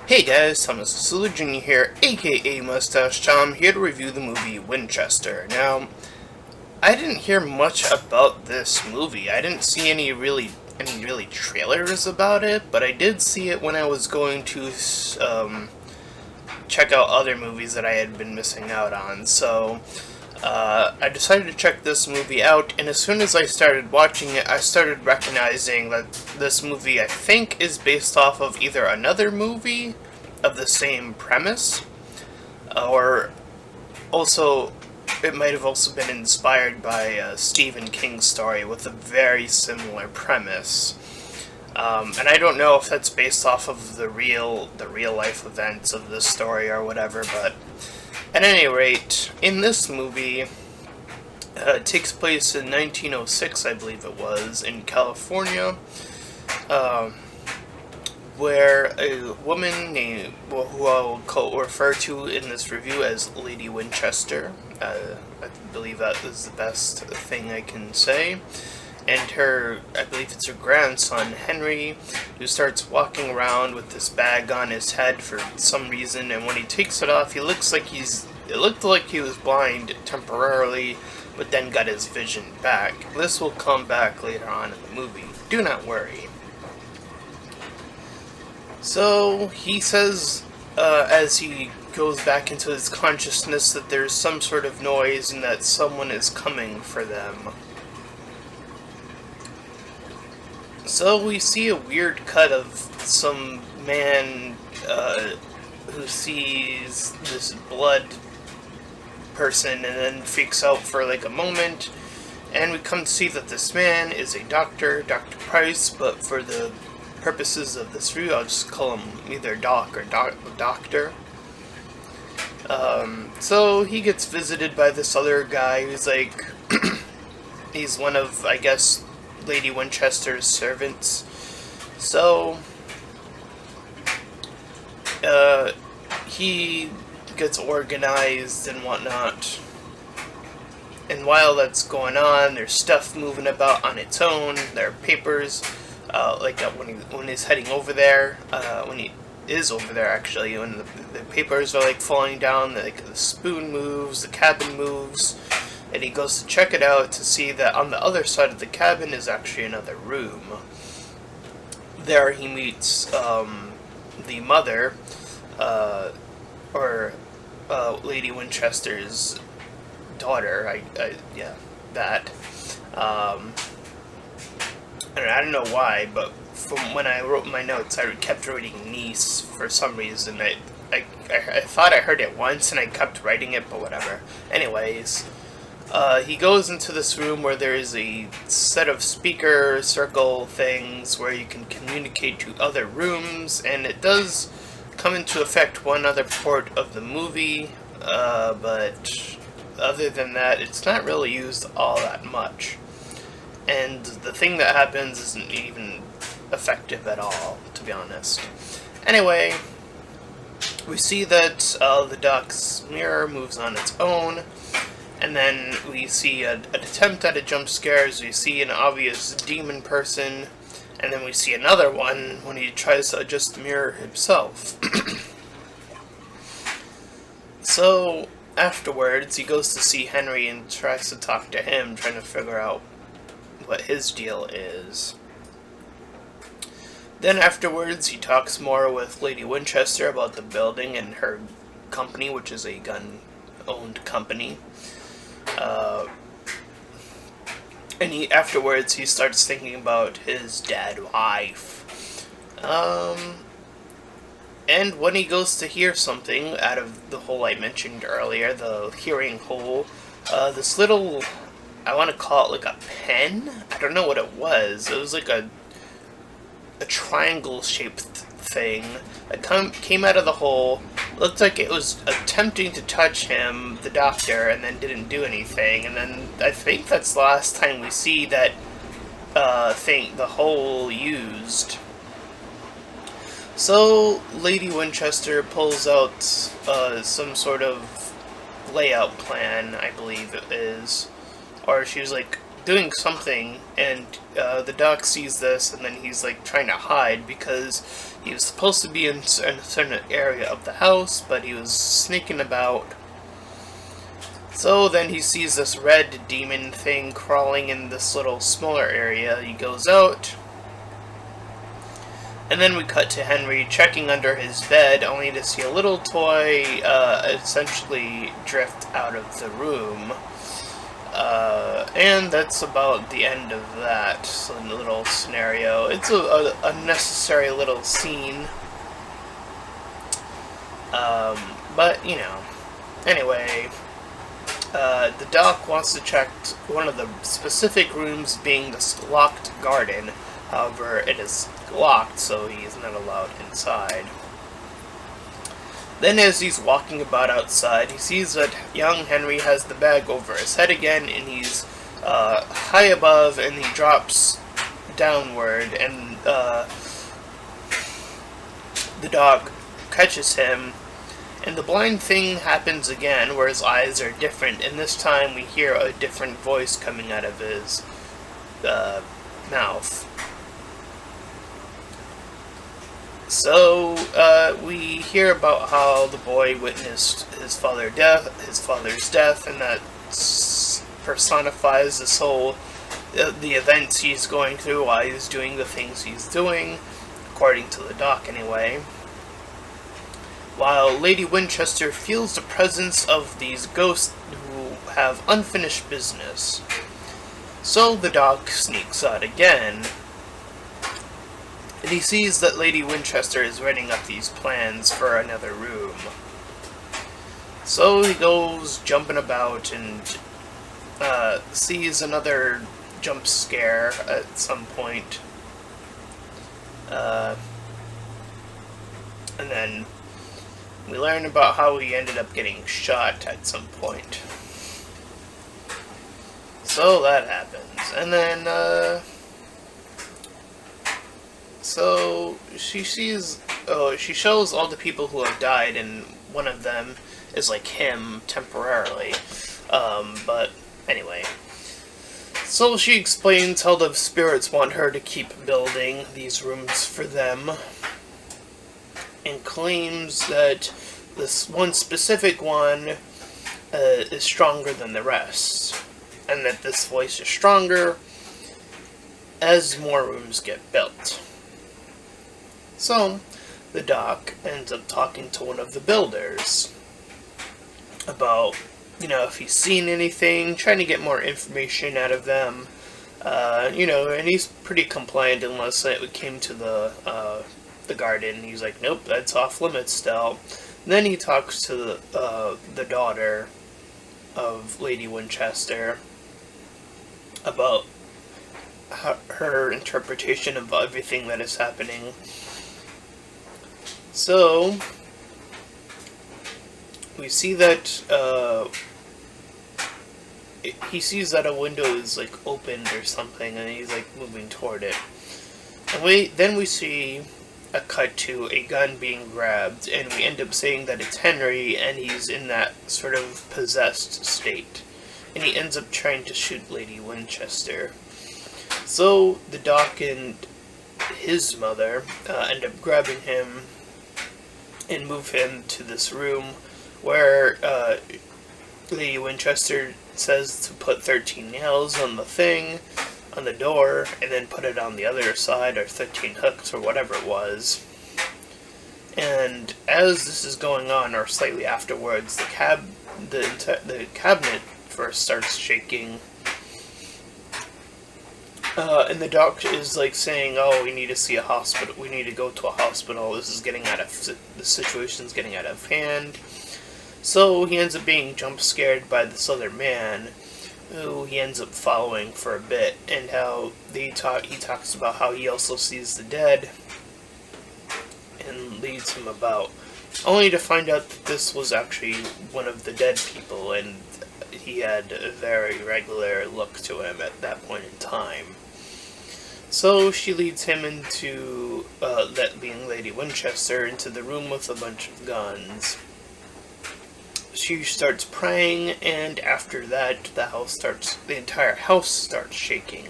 Hey guys, Thomas Sulu Jr. here, aka Mustached. I'm here to review the movie Winchester. Now, I didn't hear much about this movie. I didn't see any really trailers about it, but I did see it when I was going to check out other movies that I had been missing out on. So, I decided to check this movie out, and as soon as I started watching it, I started recognizing that this movie, I think, is based off of either another movie of the same premise, or also, it might have also been inspired by a Stephen King story with a very similar premise. And I don't know if that's based off of the real life events of this story or whatever, but at any rate, in this movie, it takes place in 1906, I believe it was, in California, where a woman named, who I'll refer to in this review as Lady Winchester, I believe that is the best thing I can say, and I believe it's her grandson, Henry, who starts walking around with this bag on his head for some reason, and when he takes it off, it looked like he was blind temporarily, but then got his vision back. This will come back later on in the movie. Do not worry. So, he says, as he goes back into his consciousness, that there's some sort of noise and that someone is coming for them. So we see a weird cut of some man who sees this blood person and then freaks out for like a moment, and we come to see that this man is a doctor, Dr. Price, but for the purposes of this review, I'll just call him either Doc or Doctor. So he gets visited by this other guy who's like, he's one of, I guess, Lady Winchester's servants. So, he gets organized and whatnot. And while that's going on, there's stuff moving about on its own. There are papers, when he's heading over there, when he is over there actually, when the papers are like falling down, the spoon moves, the cabin moves, and he goes to check it out to see that on the other side of the cabin is actually another room. There he meets the mother, Lady Winchester's daughter. That. I don't know why, but from when I wrote my notes, I kept writing niece for some reason. I thought I heard it once, and I kept writing it, but whatever. Anyways, he goes into this room where there is a set of speaker circle things where you can communicate to other rooms, and it does come into effect one other part of the movie, but other than that, it's not really used all that much. And the thing that happens isn't even effective at all, to be honest. Anyway, we see that the doc's mirror moves on its own, and then we see an attempt at a jump scare as we see an obvious demon person, and then we see another one when he tries to adjust the mirror himself. So, afterwards, he goes to see Henry and tries to talk to him, trying to figure out what his deal is. Then afterwards, he talks more with Lady Winchester about the building and her company, which is a gun-owned company. And afterwards, he starts thinking about his dead wife. And when he goes to hear something out of the hole I mentioned earlier, the hearing hole, this little, I want to call it like a pen? I don't know what it was. It was like a triangle-shaped thing that came out of the hole. Looked like it was attempting to touch him, the doctor, and then didn't do anything. And then I think that's the last time we see that the hole used. So Lady Winchester pulls out some sort of layout plan, I believe it is. Or she was like doing something, and the dog sees this, and then he's like trying to hide because he was supposed to be in a certain area of the house, but he was sneaking about. So then he sees this red demon thing crawling in this little smaller area. He goes out, and then we cut to Henry checking under his bed, only to see a little toy essentially drift out of the room. And that's about the end of that little scenario. It's a unnecessary little scene. But, you know. Anyway, the doc wants to check one of the specific rooms, being this locked garden. However, it is locked, so he is not allowed inside. Then as he's walking about outside, he sees that young Henry has the bag over his head again, and he's high above, and he drops downward, and the dog catches him, and the blind thing happens again, where his eyes are different, and this time we hear a different voice coming out of his mouth. So, we hear about how the boy witnessed his father's death, and that personifies this whole, the events he's going through, why he's doing the things he's doing, according to the doc anyway. While Lady Winchester feels the presence of these ghosts who have unfinished business. So the doc sneaks out again, and he sees that Lady Winchester is writing up these plans for another room. So he goes jumping about and sees another jump scare at some point. And then we learn about how he ended up getting shot at some point. So that happens. And then, so she shows all the people who have died, and one of them is like him temporarily. But anyway. So she explains how the spirits want her to keep building these rooms for them, and claims that this one specific one is stronger than the rest, and that this voice is stronger as more rooms get built. So, the doc ends up talking to one of the builders about, if he's seen anything, trying to get more information out of them, and he's pretty compliant unless it came to the garden. He's like, nope, that's off limits still. And then he talks to the daughter of Lady Winchester about her interpretation of everything that is happening. So, we see that he sees that a window is like opened or something, and he's like moving toward it. And then we see a cut to a gun being grabbed, and we end up saying that it's Henry, and he's in that sort of possessed state. And he ends up trying to shoot Lady Winchester. So the doc and his mother end up grabbing him and move him to this room where Lady Winchester says to put 13 nails on the thing, on the door, and then put it on the other side, or 13 hooks, or whatever it was. And as this is going on, or slightly afterwards, the cabinet first starts shaking. And the doctor is like saying, "Oh, we need to see a hospital. We need to go to a hospital. The situation's getting out of hand." So he ends up being jump scared by this other man, who he ends up following for a bit, and how he talks about how he also sees the dead, and leads him about, only to find out that this was actually one of the dead people, and he had a very regular look to him at that point in time. So she leads him into, that being Lady Winchester, into the room with a bunch of guns. she starts praying, and after that, the entire house starts shaking.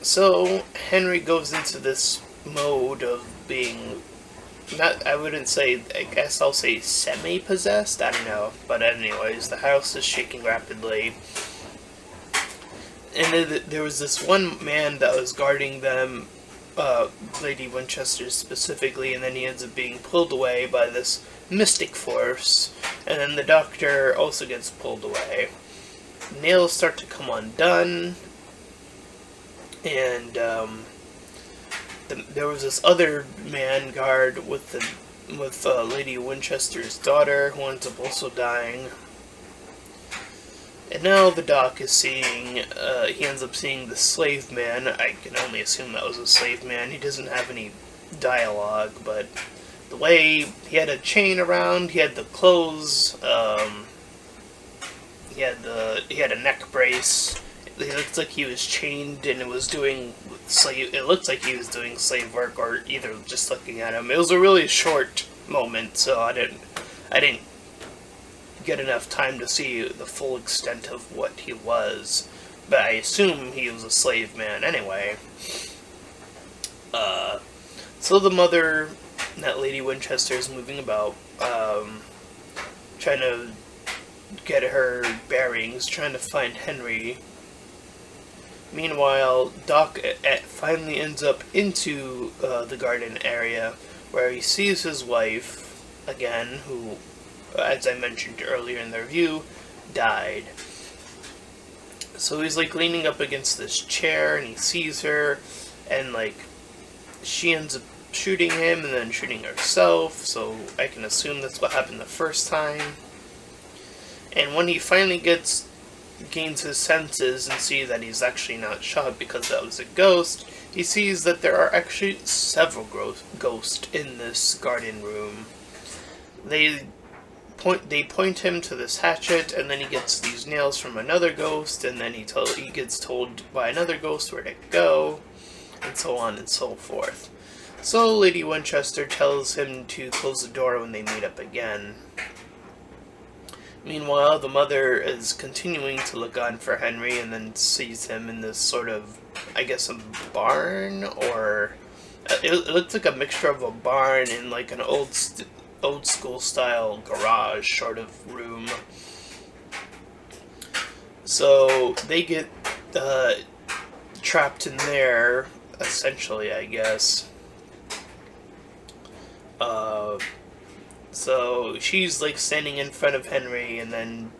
So Henry goes into this mode of being, not, I wouldn't say, I guess I'll say semi-possessed, I don't know. But anyways, the house is shaking rapidly. And then there was this one man that was guarding them, Lady Winchester specifically, and then he ends up being pulled away by this mystic force, and then the doctor also gets pulled away. Nails start to come undone, and there was this other man guard with Lady Winchester's daughter, who ends up also dying. And now the doc is seeing, he ends up seeing the slave man. I can only assume that was a slave man. He doesn't have any dialogue, but the way he had a chain around, he had the clothes, he had a neck brace. It looked like he was chained and it looked like he was doing slave work, or either just looking at him. It was a really short moment, so I didn't get enough time to see the full extent of what he was, but I assume he was a slave man anyway. So the mother, that Lady Winchester, is moving about, trying to get her bearings, trying to find Henry. Meanwhile, Doc finally ends up into the garden area, where he sees his wife again, who, as I mentioned earlier in the review, died. So he's like leaning up against this chair, and he sees her, and like she ends up shooting him and then shooting herself, so I can assume that's what happened the first time. And when he finally gains his senses and sees that he's actually not shot because that was a ghost, he sees that there are actually several ghosts in this garden room. They point him to this hatchet, and then he gets these nails from another ghost, and then he gets told by another ghost where to go, and so on and so forth. So Lady Winchester tells him to close the door when they meet up again. Meanwhile, the mother is continuing to look on for Henry, and then sees him in this sort of, I guess, a barn, or it looks like a mixture of a barn and like an old school style garage sort of room. So they get trapped in there, essentially, I guess. So she's like standing in front of Henry, and then,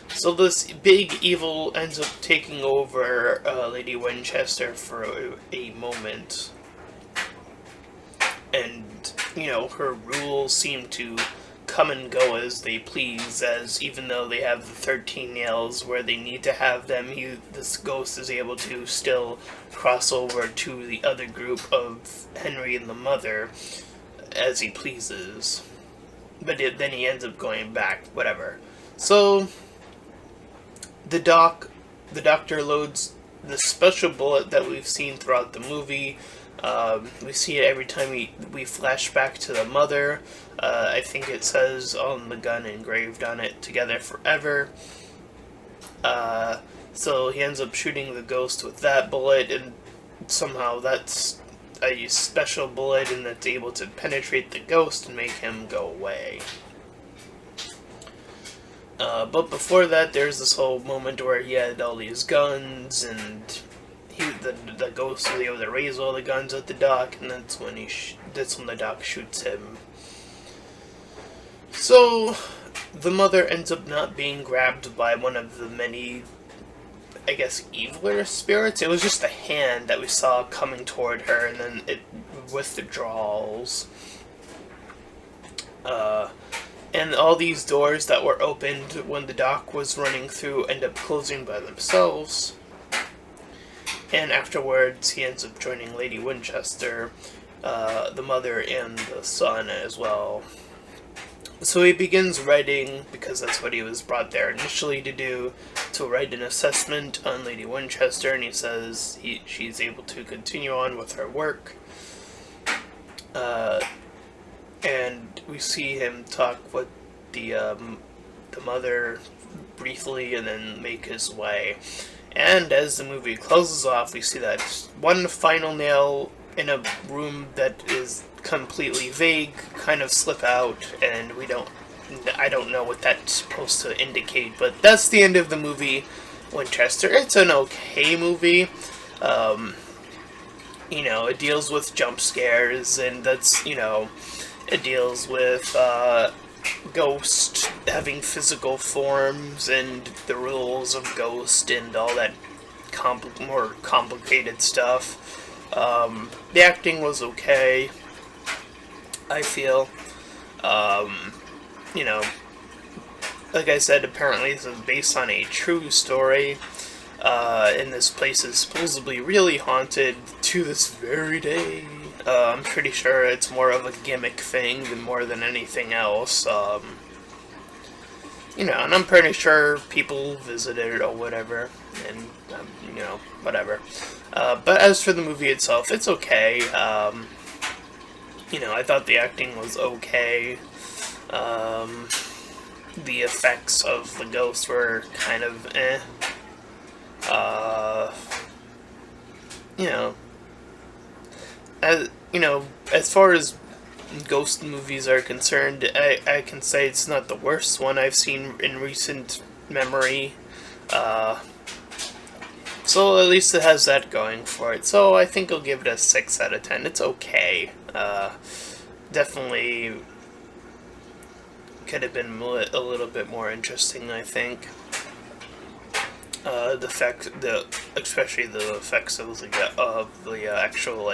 so this big evil ends up taking over Lady Winchester for a moment. And, her rules seem to come and go as they please, as even though they have the 13 nails where they need to have them, this ghost is able to still cross over to the other group of Henry and the mother as he pleases. But then he ends up going back, whatever. So, the doctor loads the special bullet that we've seen throughout the movie. We see it every time we flash back to the mother. I think it says on the gun engraved on it, "Together Forever." So he ends up shooting the ghost with that bullet, and somehow that's a special bullet, and that's able to penetrate the ghost and make him go away. But before that, there's this whole moment where he had all these guns, and the ghost was able to raise all the guns at the dock, and that's when the doc shoots him. So the mother ends up not being grabbed by one of the many, I guess, eviler spirits. It was just a hand that we saw coming toward her, and then it withdraws. And all these doors that were opened when the doc was running through end up closing by themselves. And afterwards, he ends up joining Lady Winchester, the mother, and the son as well. So he begins writing, because that's what he was brought there initially to do, to write an assessment on Lady Winchester, and he says she's able to continue on with her work. and we see him talk with the mother briefly, and then make his way. And as the movie closes off, we see that one final nail in a room that is completely vague kind of slip out, and I don't know what that's supposed to indicate, but that's the end of the movie, Winchester. It's an okay movie. It deals with jump scares, and it deals with Ghost having physical forms and the rules of Ghost and all that more complicated stuff. The acting was okay, I feel. Like I said, apparently this is based on a true story. And this place is supposedly really haunted to this very day. I'm pretty sure it's more of a gimmick thing than anything else. And I'm pretty sure people visited it or whatever, and whatever. But as for the movie itself, it's okay. I thought the acting was okay. The effects of the ghosts were kind of eh. As far as ghost movies are concerned, I can say it's not the worst one I've seen in recent memory. So at least it has that going for it. So I think I'll give it a 6 out of 10. It's okay. Definitely could have been a little bit more interesting, I think. Especially the effects of the actual,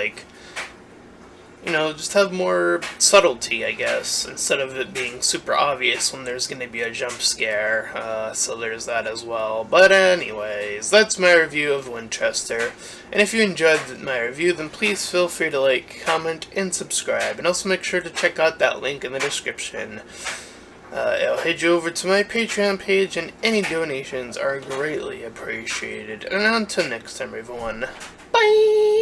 just have more subtlety, I guess, instead of it being super obvious when there's going to be a jump scare, so there's that as well. But anyways, that's my review of Winchester, and if you enjoyed my review, then please feel free to like, comment, and subscribe, and also make sure to check out that link in the description. It'll head you over to my Patreon page, and any donations are greatly appreciated. And until next time, everyone, bye!